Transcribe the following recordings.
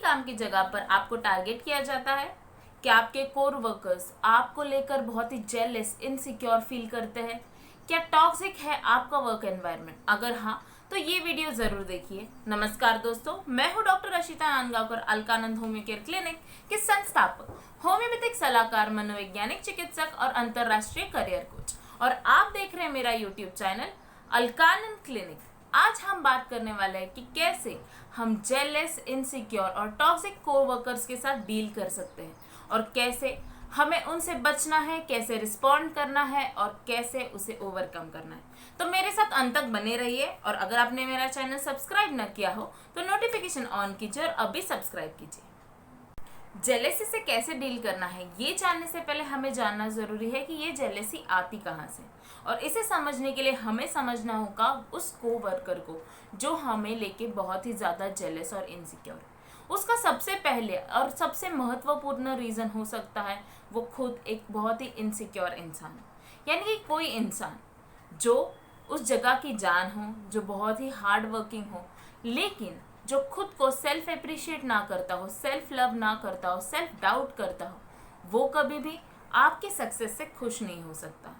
काम की जगह पर आपको टारगेट किया जाता है? क्या आपके कोर वर्कर्स आपको लेकर बहुत ही जेलस, इनसिक्योर फील करते हैं? क्या टॉक्सिक है आपका वर्क एनवायरनमेंट? अगर हाँ, तो ये वीडियो जरूर देखिए। नमस्कार दोस्तों, मैं हूं doctor Ashita Nandgaonkar, Alaknanda homeo care clinic के संस्थापक, होम्योपैथिक सलाहकार, मनोवैज्ञानिक चिकित्सक और अंतरराष्ट्रीय करियर कोच। और आप देख रहे हैं मेरा यूट्यूब चैनल अलकानंद क्लिनिक। आज हम बात करने वाले हैं कि कैसे हम जेलस, इनसिक्योर और टॉक्सिक कोवर्कर्स के साथ डील कर सकते हैं और कैसे हमें उनसे बचना है, कैसे रिस्पॉन्ड करना है और कैसे उसे ओवरकम करना है। तो मेरे साथ अंत तक बने रहिए और अगर आपने मेरा चैनल सब्सक्राइब न किया हो तो नोटिफिकेशन ऑन कीजिए और अभी सब्सक्राइब कीजिए। जेलेसी से कैसे डील करना है ये जानने से पहले हमें जानना जरूरी है कि ये जेलेसी आती कहाँ से, और इसे समझने के लिए हमें समझना होगा उस कोवर्कर को जो हमें लेके बहुत ही ज़्यादा जेलस और इनसिक्योर है। उसका सबसे पहले और सबसे महत्वपूर्ण रीज़न हो सकता है वो खुद एक बहुत ही इनसिक्योर इंसान है। यानी कि कोई इंसान जो उस जगह की जान हो, जो बहुत ही हार्ड वर्किंग हो, लेकिन जो खुद को सेल्फ अप्रिशिएट ना करता हो, सेल्फ लव ना करता हो, सेल्फ डाउट करता हो, वो कभी भी आपके सक्सेस से खुश नहीं हो सकता।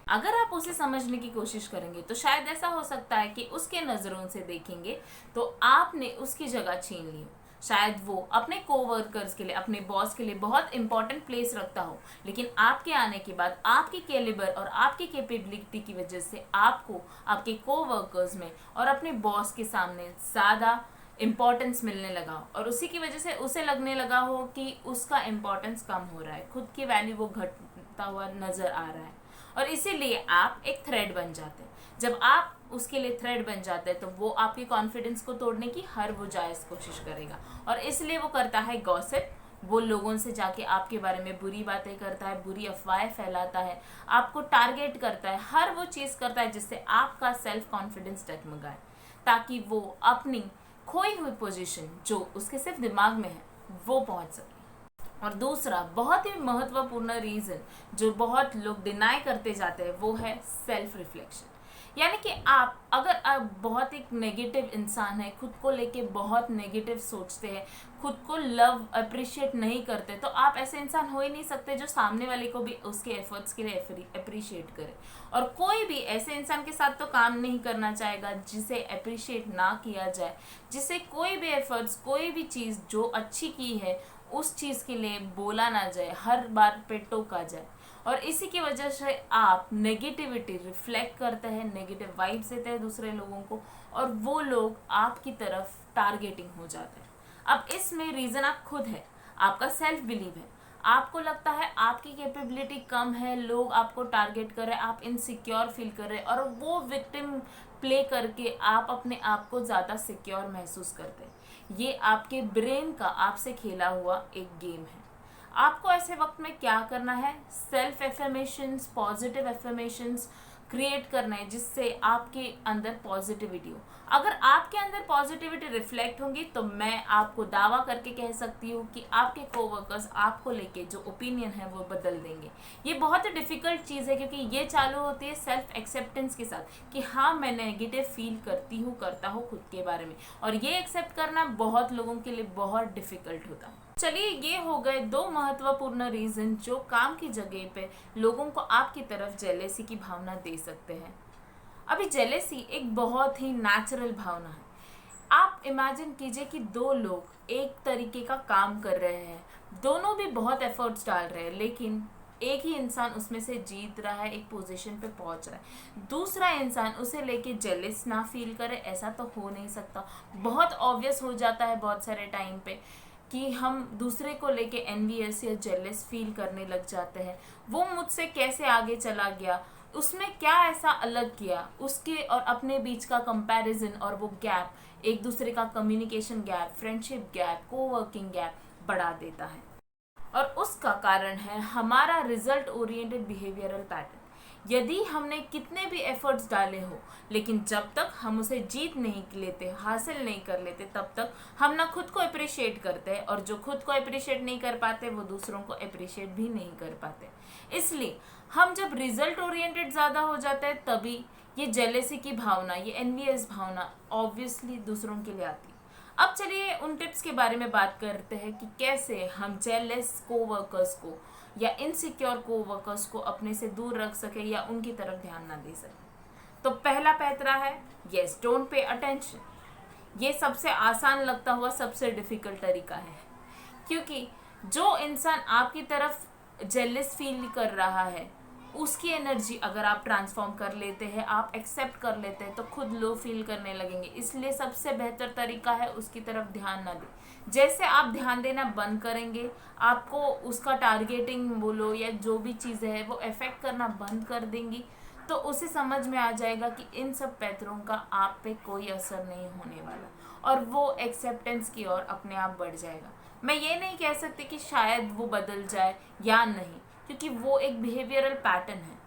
अगर आप उसे समझने की कोशिश करेंगे तो शायद ऐसा हो सकता है कि उसके नज़रों से देखेंगे तो आपने उसकी जगह छीन ली हो। शायद वो अपने कोवर्कर्स के लिए, अपने बॉस के लिए बहुत इंपॉर्टेंट प्लेस रखता हो, लेकिन आपके आने के बाद आपकी कैलिबर और आपकी कैपेबिलिटी की वजह से आपको आपके कोवर्कर्स में और अपने बॉस के सामने ज़्यादा इम्पोर्टेंस मिलने लगा और उसी की वजह से उसे लगने लगा हो कि उसका इम्पोर्टेंस कम हो रहा है, खुद की वैल्यू वो घटता हुआ नज़र आ रहा है और इसीलिए आप एक थ्रेड बन जाते हैं। जब आप उसके लिए थ्रेड बन जाते हैं तो वो आपके कॉन्फिडेंस को तोड़ने की हर वो जायज़ कोशिश करेगा और इसलिए वो करता है गॉसिप। वो लोगों से जाके आपके बारे में बुरी बातें करता है, बुरी अफवाहें फैलाता है, आपको टारगेट करता है, हर वो चीज़ करता है जिससे आपका सेल्फ कॉन्फिडेंस डगमगाए, ताकि वो अपनी खोई हुई पोजीशन जो उसके सिर्फ दिमाग में है वो पहुंच सके। और दूसरा बहुत ही महत्वपूर्ण रीज़न जो बहुत लोग डिनाई करते जाते हैं वो है सेल्फ रिफ्लेक्शन। यानी कि अगर आप बहुत एक नेगेटिव इंसान है, खुद को लेके बहुत नेगेटिव सोचते हैं, खुद को लव अप्रिशिएट नहीं करते, तो आप ऐसे इंसान हो ही नहीं सकते जो सामने वाले को भी उसके एफर्ट्स के लिए अप्रिशिएट करे। और कोई भी ऐसे इंसान के साथ तो काम नहीं करना चाहेगा जिसे अप्रिशिएट ना किया जाए, जिसे कोई भी एफर्ट्स, कोई भी चीज़ जो अच्छी की है उस चीज़ के लिए बोला ना जाए, हर बार पे टोका जाए। और इसी की वजह से आप नेगेटिविटी रिफ्लेक्ट करते हैं, नेगेटिव वाइब्स देते हैं दूसरे लोगों को और वो लोग आपकी तरफ टारगेटिंग हो जाते हैं। अब इसमें रीज़न आप खुद है, आपका सेल्फ बिलीव है। आपको लगता है आपकी कैपेबिलिटी कम है, लोग आपको टारगेट कर रहे हैं, आप इनसिक्योर फील कर रहे हैं और वो विक्टिम प्ले करके आप अपने आप को ज़्यादा सिक्योर महसूस करते हैं। ये आपके ब्रेन का आपसे खेला हुआ एक गेम है। आपको ऐसे वक्त में क्या करना है? Self affirmations, positive affirmations create करना है जिससे आपके अंदर पॉजिटिविटी हो। अगर आपके अंदर पॉजिटिविटी रिफ्लेक्ट होंगी तो मैं आपको दावा करके कह सकती हूँ कि आपके कोवर्कर्स आपको लेके जो ओपिनियन है वो बदल देंगे। ये बहुत ही डिफ़िकल्ट चीज़ है क्योंकि ये चालू होती है सेल्फ एक्सेप्टेंस के साथ कि हाँ, मैं नेगेटिव फील करता हूँ खुद के बारे में, और ये एक्सेप्ट करना बहुत लोगों के लिए बहुत डिफ़िकल्ट होता है। चलिए, ये हो गए दो महत्वपूर्ण रीज़न जो काम की जगह पे लोगों को आपकी तरफ जेलेसी की भावना दे सकते हैं। अभी जेलेसी एक बहुत ही नेचुरल भावना है। आप इमेजिन कीजिए कि दो लोग एक तरीके का काम कर रहे हैं, दोनों भी बहुत एफर्ट्स डाल रहे हैं, लेकिन एक ही इंसान उसमें से जीत रहा है, एक पोजीशन पे पहुंच रहा है, दूसरा इंसान उसे लेके जेलस ना फील करे, ऐसा तो हो नहीं सकता। बहुत ऑब्वियस हो जाता है बहुत सारे टाइम पे कि हम दूसरे को लेके एनवियस या जेलस फील करने लग जाते हैं। वो मुझसे कैसे आगे चला गया, उसने क्या ऐसा अलग किया, उसके और अपने बीच का कंपैरिजन और वो गैप, एक दूसरे का communication gap, friendship gap, coworking gap बढ़ा देता है। और उसका कारण है हमारा रिजल्ट ओरिएंटेड बिहेवियरल पैटर्न। यदि हमने कितने भी एफर्ट्स डाले हो, लेकिन जब तक हम उसे जीत नहीं लेते, हासिल नहीं कर लेते, तब तक हम ना खुद को अप्रिशिएट करते हैं, और जो खुद को अप्रिशिएट नहीं कर पाते वो दूसरों को अप्रिशिएट भी नहीं कर पाते। इसलिए हम जब रिजल्ट ओरिएंटेड ज़्यादा हो जाते हैं तभी ये जेलेसी की भावना, ये एनवियस भावना ऑब्वियसली दूसरों के लिए आती है। अब चलिए उन टिप्स के बारे में बात करते हैं कि कैसे हम जेलस कोवर्कर्स को या इनसिक्योर कोवर्कर्स को अपने से दूर रख सके या उनकी तरफ ध्यान ना दे सके। तो पहला पैतरा है यस, डोंट पे अटेंशन। ये सबसे आसान लगता हुआ सबसे डिफिकल्ट तरीका है, क्योंकि जो इंसान आपकी तरफ जेलस फील कर रहा है उसकी एनर्जी अगर आप ट्रांसफॉर्म कर लेते हैं, आप एक्सेप्ट कर लेते हैं, तो खुद लो फील करने लगेंगे। इसलिए सबसे बेहतर तरीका है उसकी तरफ ध्यान ना दें। जैसे आप ध्यान देना बंद करेंगे, आपको उसका टारगेटिंग बोलो या जो भी चीज़ें है वो इफेक्ट करना बंद कर देंगी, तो उसे समझ में आ जाएगा कि इन सब पैतरों का आप पे कोई असर नहीं होने वाला और वो एक्सेप्टेंस की ओर अपने आप बढ़ जाएगा। मैं ये नहीं कह सकती कि शायद वो बदल जाए या नहीं, क्योंकि वो एक बिहेवियरल पैटर्न है,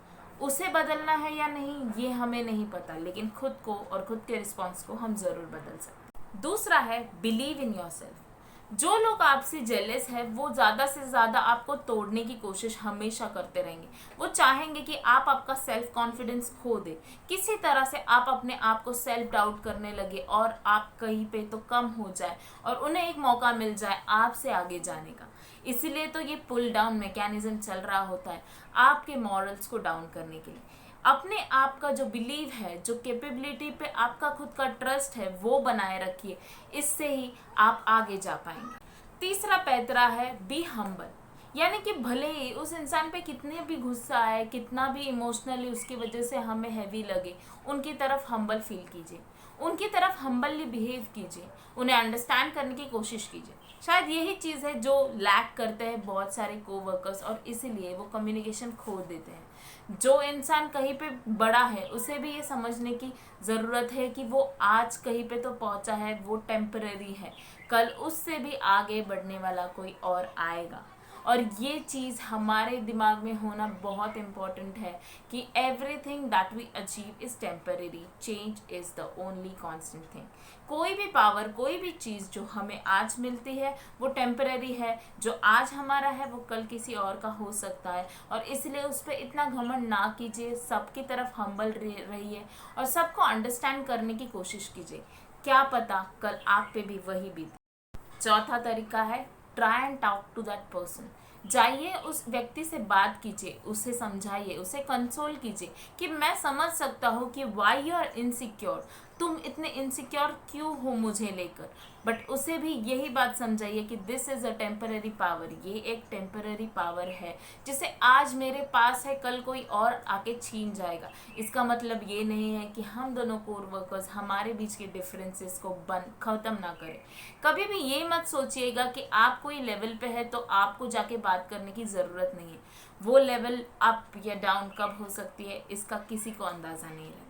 उसे बदलना है या नहीं ये हमें नहीं पता, लेकिन खुद को और खुद के रिस्पॉन्स को हम ज़रूर बदल सकते हैं। दूसरा है बिलीव इन योरसेल्फ। जो लोग आपसे जेलस है वो ज़्यादा से ज़्यादा आपको तोड़ने की कोशिश हमेशा करते रहेंगे। वो चाहेंगे कि आप आपका सेल्फ कॉन्फिडेंस खो दे, किसी तरह से आप अपने आप को सेल्फ डाउट करने लगे और आप कहीं पे तो कम हो जाए और उन्हें एक मौका मिल जाए आपसे आगे जाने का। इसीलिए तो ये पुल डाउन मैकेनिज्म चल रहा होता है, आपके मॉरल्स को डाउन करने के लिए। अपने आप का जो बिलीव है, जो कैपेबिलिटी पे आपका खुद का ट्रस्ट है, वो बनाए रखिए। इससे ही आप आगे जा पाएंगे। तीसरा पैतरा है बी हम्बल, यानी कि भले ही उस इंसान पे कितने भी गुस्सा आए, कितना भी इमोशनली उसकी वजह से हमें हैवी लगे, उनकी तरफ हम्बल फील कीजिए, उनकी तरफ हम्बली बिहेव कीजिए, उन्हें अंडरस्टैंड करने की कोशिश कीजिए। शायद यही चीज़ है जो लैक करते हैं बहुत सारे कोवर्कर्स और इसीलिए वो कम्युनिकेशन खो देते हैं। जो इंसान कहीं पे बड़ा है उसे भी ये समझने की ज़रूरत है कि वो आज कहीं पे तो पहुंचा है, वो टेम्पररी है, कल उससे भी आगे बढ़ने वाला कोई और आएगा। और ये चीज़ हमारे दिमाग में होना बहुत इम्पॉर्टेंट है कि everything that we achieve is temporary, change is the only constant thing. कोई भी पावर, कोई भी चीज़ जो हमें आज मिलती है वो टेम्पररी है। जो आज हमारा है वो कल किसी और का हो सकता है, और इसलिए उस पर इतना घमंड ना कीजिए। सबकी तरफ हम्बल रहिए और सबको अंडरस्टैंड करने की कोशिश कीजिए, क्या पता कल आप पे भी वही बीते। चौथा तरीका है try and talk to that person. जाइए उस व्यक्ति से बात कीजिए, उसे समझाइए, उसे कंसोल कीजिए कि मैं समझ सकता हूँ कि वाई यू आर इनसिक्योर, तुम इतने इनसिक्योर क्यों हो मुझे लेकर। बट उसे भी यही बात समझाइए कि this is a temporary power, ये एक टेम्पररी पावर है जिसे आज मेरे पास है कल कोई और आके छीन जाएगा। इसका मतलब ये नहीं है कि हम दोनों कोर वर्कर्स हमारे बीच के डिफरेंसेस को ख़त्म ना करें। कभी भी ये मत सोचिएगा कि आप कोई लेवल पे है तो आपको जाके बात करने की ज़रूरत नहीं है। वो लेवल अप या डाउन कब हो सकती है इसका किसी को अंदाज़ा नहीं रहता।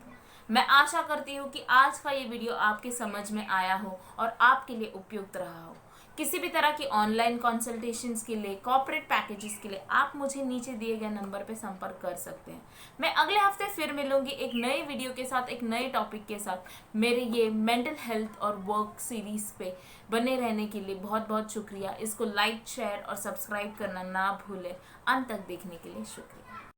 मैं आशा करती हूँ कि आज का ये वीडियो आपके समझ में आया हो और आपके लिए उपयुक्त रहा हो। किसी भी तरह की ऑनलाइन कंसल्टेशंस के लिए, कॉर्पोरेट पैकेजेस के लिए आप मुझे नीचे दिए गए नंबर पे संपर्क कर सकते हैं। मैं अगले हफ्ते फिर मिलूंगी एक नए वीडियो के साथ, एक नए टॉपिक के साथ। मेरे ये मेंटल हेल्थ और वर्क सीरीज पे बने रहने के लिए बहुत बहुत शुक्रिया। इसको लाइक, शेयर और सब्सक्राइब करना ना भूलें। अंत तक देखने के लिए शुक्रिया।